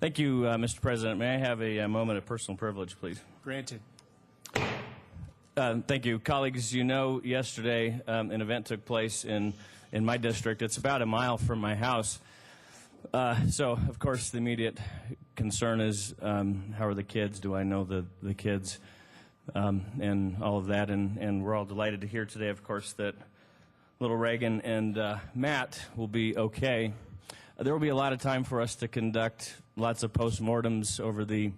Thank you, Mr. President. May I have a moment of personal privilege, please? Granted. Thank you. Colleagues, you know, yesterday an event took place in my district. It's about a mile from my house. So, of course, the immediate concern is how are the kids? Do I know the kids? And all of that. And we're all delighted to hear today, of course, that little Reagan and Matt will be okay. There will be a lot of time for us to conduct lots of postmortems over the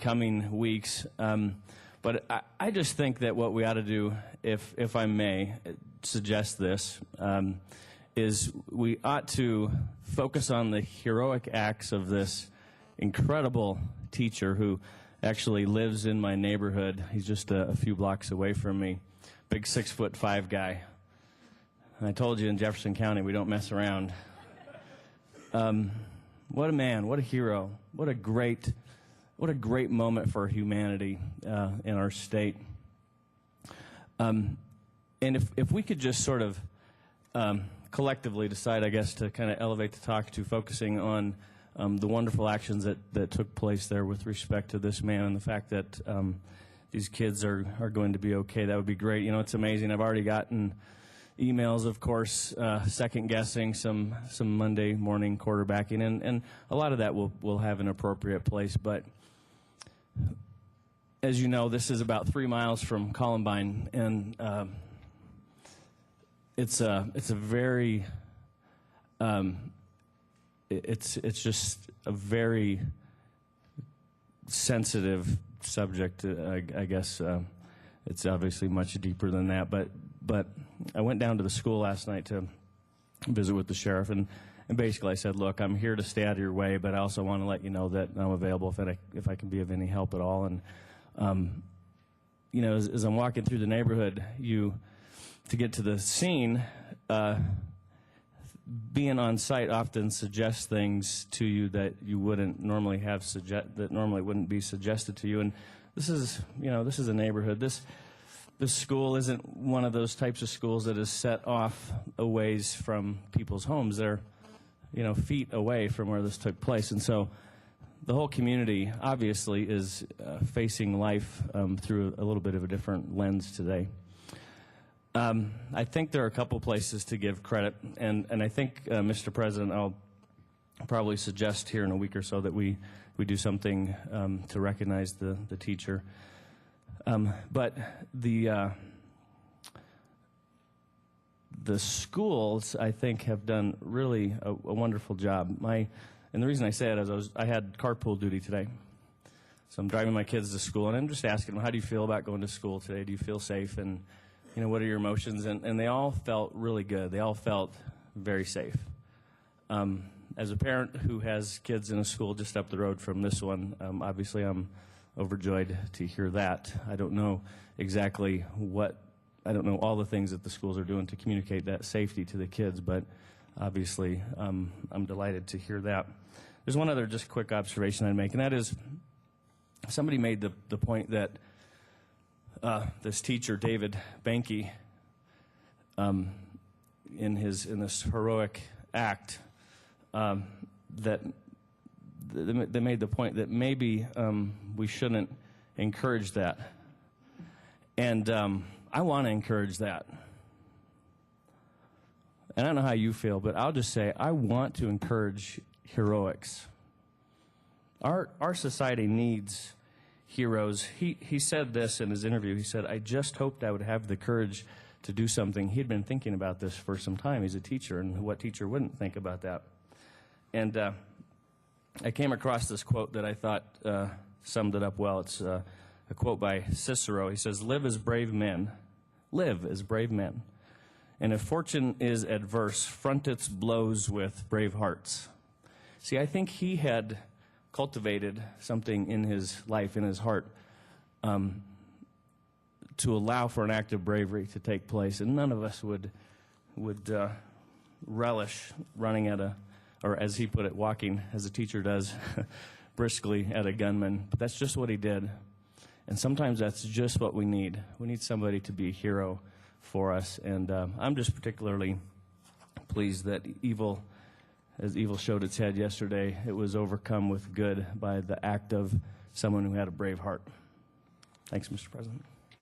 coming weeks. But I just think that what we ought to do, if I may suggest this, is we ought to focus on the heroic acts of this incredible teacher who actually lives in my neighborhood. He's just a few blocks away from me. Big 6'5" guy. And I told you in Jefferson County we don't mess around. What a man, what a hero, what a great moment for humanity in our state. And if we could just sort of collectively decide, I guess, to kind of elevate the talk to focusing on the wonderful actions that took place there with respect to this man and the fact that these kids are going to be okay, that would be great. You know, it's amazing. I've already gotten emails, of course, second-guessing some Monday morning quarterbacking, and a lot of that will have an appropriate place. But as you know, this is about 3 miles from Columbine, and it's a very it's just a very sensitive subject. I guess it's obviously much deeper than that, but I went down to the school last night to visit with the sheriff, and basically I said, look, I'm here to stay out of your way, but I also want to let you know that I'm available if I can be of any help at all. And you know, as I'm walking through the neighborhood, to get to the scene, being on site often suggests things to you that you wouldn't normally that normally wouldn't be suggested to you. And this is a neighborhood. This school isn't one of those types of schools that is set off a ways from people's homes. They're, feet away from where this took place. And so the whole community obviously is facing life through a little bit of a different lens today. I think there are a couple places to give credit, and I think, Mr. President, I'll probably suggest here in a week or so that we do something to recognize the teacher. But the schools, I think, have done really a wonderful job. And the reason I say it is I had carpool duty today. So I'm driving my kids to school, and I'm just asking them, how do you feel about going to school today? Do you feel safe? And, what are your emotions? And they all felt really good. They all felt very safe. As a parent who has kids in a school just up the road from this one, obviously I'm overjoyed to hear that. I don't know exactly I don't know all the things that the schools are doing to communicate that safety to the kids, but obviously I'm delighted to hear that. There's one other just quick observation I'd make, and that is somebody made the point that this teacher, David Benke, in this heroic act, that they made the point that maybe we shouldn't encourage that. And I want to encourage that. And I don't know how you feel, but I'll just say I want to encourage heroics. Our society needs heroes. He said this in his interview. He said, I just hoped I would have the courage to do something. He'd been thinking about this for some time. He's a teacher, and what teacher wouldn't think about that? And I came across this quote that I thought summed it up well. It's a quote by Cicero. He says, live as brave men. Live as brave men. And if fortune is adverse, front its blows with brave hearts. See, I think he had cultivated something in his life, in his heart, to allow for an act of bravery to take place. And none of us would relish running or as he put it, walking, as a teacher does, briskly at a gunman. But that's just what he did. And sometimes that's just what we need. We need somebody to be a hero for us. And I'm just particularly pleased that evil as evil showed its head yesterday, it was overcome with good by the act of someone who had a brave heart. Thanks, Mr. President.